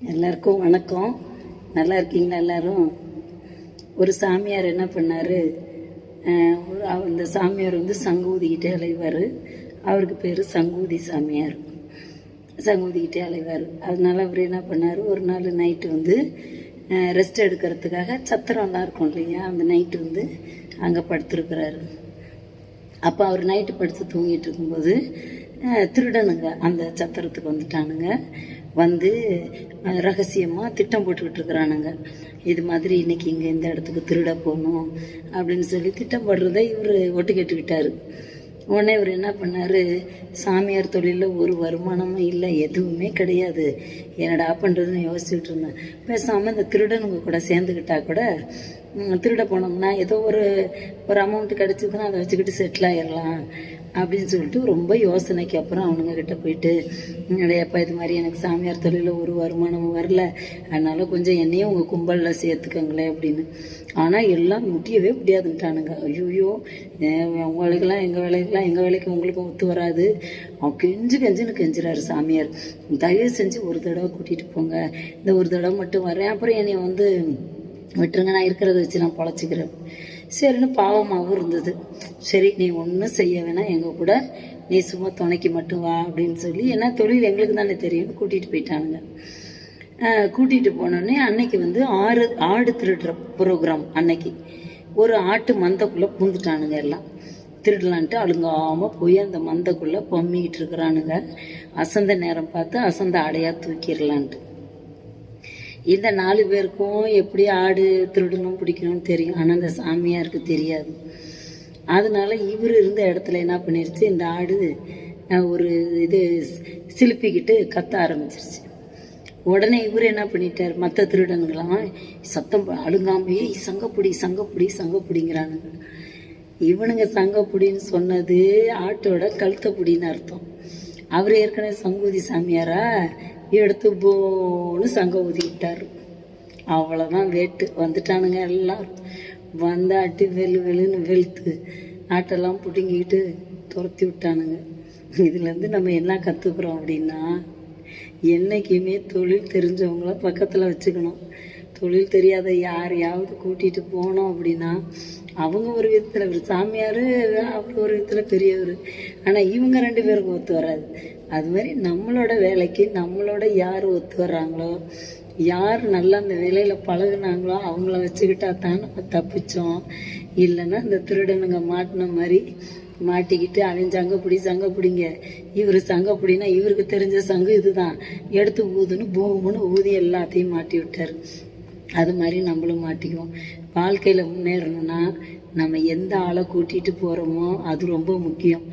எல்லாருக்கும் வணக்கம். நல்லா இருக்கீங்களா எல்லாரும்? ஒரு சாமியார் என்ன பண்ணார், அந்த சாமியார் வந்து சங்கு ஊதிக்கிட்டே அலைவார். அவருக்கு பேர் சங்கூதி சாமியார். சங்கு ஊதிக்கிட்டே அலைவார். அதனால அவர் என்ன பண்ணார், ஒரு நாள் நைட்டு வந்து ரெஸ்ட் எடுக்கிறதுக்காக சத்திரம்லாம் இருக்கும் இல்லையா, அந்த நைட்டு வந்து அங்கே படுத்துருக்கிறாரு. அப்போ அவர் நைட்டு படுத்து தூங்கிட்டு இருக்கும்போது திருடனுங்க அந்த சத்திரத்துக்கு வந்துட்டானுங்க. வந்து ரகசியமாக திட்டம் போட்டுக்கிட்டு இருக்கிறானுங்க. இது மாதிரி இன்னைக்கு இங்கே இந்த இடத்துக்கு திருட போகணும் அப்படின்னு சொல்லி திட்டம் போடுறதை இவர் ஒட்டு கேட்டுக்கிட்டாரு. உடனே இவர் என்ன பண்ணார், சாமியார் தொழிலில் ஒரு வருமானமும் இல்லை, எதுவுமே கிடையாது, என்னடா பண்ணுறதுன்னு யோசிச்சுட்டு இருந்தேன். பேசாமல் இந்த திருடனுங்க கூட சேர்ந்துக்கிட்டா கூட திருட போனோம்னா ஏதோ ஒரு அமௌண்ட்டு கிடச்சிதுன்னா அதை வச்சுக்கிட்டு செட்டில் ஆகிடலாம் அப்படின்னு சொல்லிட்டு ரொம்ப யோசனைக்கு அப்புறம் அவனுங்க கிட்ட போயிட்டு, எப்போ இது மாதிரி எனக்கு சாமியார் தொழிலில் ஒரு வருமானமும் வரல, அதனால கொஞ்சம் என்னையும் உங்கள் கும்பலில் சேர்த்துக்கங்களேன் அப்படின்னு. ஆனால் எல்லாம் முடியவே முடியாதுன்ட்டானுங்க. ஐயோ உங்கள் வேலைக்கெல்லாம் எங்கள் வேலைக்கு உங்களுக்கும் ஒத்து வராது. அவன் கெஞ்சுன்னு கெஞ்சுறாரு சாமியார், தயவு செஞ்சு ஒரு தடவை கூட்டிகிட்டு போங்க, இந்த ஒரு தடவை மட்டும் வரேன், அப்புறம் என்னை வந்து விட்டுருங்க, நான் இருக்கிறத வச்சு நான் பொழைச்சிக்கிறேன். சரின்னு பாவமாகவும் இருந்தது. சரி நீ ஒன்றும் செய்ய வேணாம், எங்கள் கூட நீ சும்மா துணைக்கு மட்டும் வா அப்படின்னு சொல்லி, ஏன்னா தொழில் எங்களுக்கு தானே தெரியும்னு கூட்டிகிட்டு போயிட்டானுங்க. கூட்டிகிட்டு போனோடனே அன்னைக்கு வந்து ஆடு திருடுற ப்ரோக்ராம். அன்னைக்கு ஒரு ஆட்டு மந்தைக்குள்ளே பூந்துட்டானுங்க. எல்லாம் திருடலான்ட்டு அழுங்காமல் போய் அந்த மந்தைக்குள்ளே பொம்மிக்கிட்டு இருக்கிறானுங்க. அசந்த நேரம் பார்த்து அசந்த ஆடையாக தூக்கிடலான்ட்டு. இந்த 4 பேருக்கும் எப்படி ஆடு திருடணும் பிடிக்கணும்னு தெரியும், ஆனால் அந்த சாமியாருக்கு தெரியாது. அதனால இவர் இருந்த இடத்துல என்ன பண்ணிருச்சு, இந்த ஆடு ஒரு இது சிலுப்பிக்கிட்டு கத்த ஆரம்பிச்சிருச்சு. உடனே இவர் என்ன பண்ணிட்டார், மற்ற திருடனுங்களாம் சத்தம் அழுங்காமையே சங்கப்பிடிங்கிறானுங்க. இவனுங்க சங்கப்பிடின்னு சொன்னது ஆட்டோட கழுத்தப்பிடின்னு அர்த்தம். அவர் ஏற்கனவே சங்கூதி சாமியாரா எடுத்து போன்னு சங்க ஊதிக்கிட்டாரு. அவ்வளோதான், வேட்டு வந்துட்டானுங்க. எல்லாரும் வந்தாட்டி வெளுன்னு வெளுத்து ஆட்டெல்லாம் பிடுங்கிக்கிட்டு துரத்தி விட்டானுங்க. இதுலேருந்து நம்ம என்ன கற்றுக்குறோம் அப்படின்னா, என்றைக்குமே தொழில் தெரிஞ்சவங்கள பக்கத்தில் வச்சுக்கணும். தொழில் தெரியாத யாரையாவது கூட்டிகிட்டு போனோம் அப்படின்னா, அவங்க ஒரு விதத்தில் ஒரு சாமியார், அவர் ஒரு விதத்தில் பெரியவர், ஆனால் இவங்க 2 பேருக்கும் ஒத்து வராது. அது மாதிரி நம்மளோட வேலைக்கு நம்மளோட யார் ஒத்து வர்றாங்களோ, யார் நல்லா அந்த வேலையில் பழகுனாங்களோ அவங்கள வச்சுக்கிட்டா தான் நம்ம தப்பிச்சோம். இல்லைன்னா இந்த திருடனுங்க மாட்டின மாதிரி மாட்டிக்கிட்டு அவன் சங்க பிடிங்க, இவர் சங்க பிடினா இவருக்கு தெரிஞ்ச சங்கு இதுதான், எடுத்து ஊதுன்னு பூமுன்னு ஊதி எல்லாத்தையும் மாட்டி விட்டார். அது மாதிரி நம்மளும் மாட்டிக்குவோம். வாழ்க்கையில் முன்னேறணும்னா நம்ம எந்த ஆளை கூட்டிகிட்டு போகிறோமோ அது ரொம்ப முக்கியம்.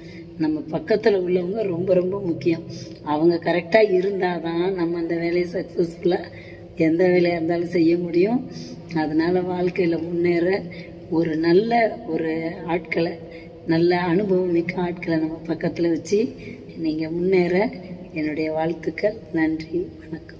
நம்ம பக்கத்தில் உள்ளவங்க ரொம்ப ரொம்ப முக்கியம். அவங்க கரெக்டாக இருந்தால் தான் நம்ம அந்த வேலையை சக்ஸஸ்ஃபுல்லாக எந்த வேலையாக இருந்தாலும் செய்ய முடியும். அதனால் வாழ்க்கையில் முன்னேற ஒரு ஆட்களை, நல்ல அனுபவம் மிக்க ஆட்களை நம்ம பக்கத்தில் வச்சு நீங்கள் முன்னேற என்னுடைய வாழ்த்துக்கள். நன்றி, வணக்கம்.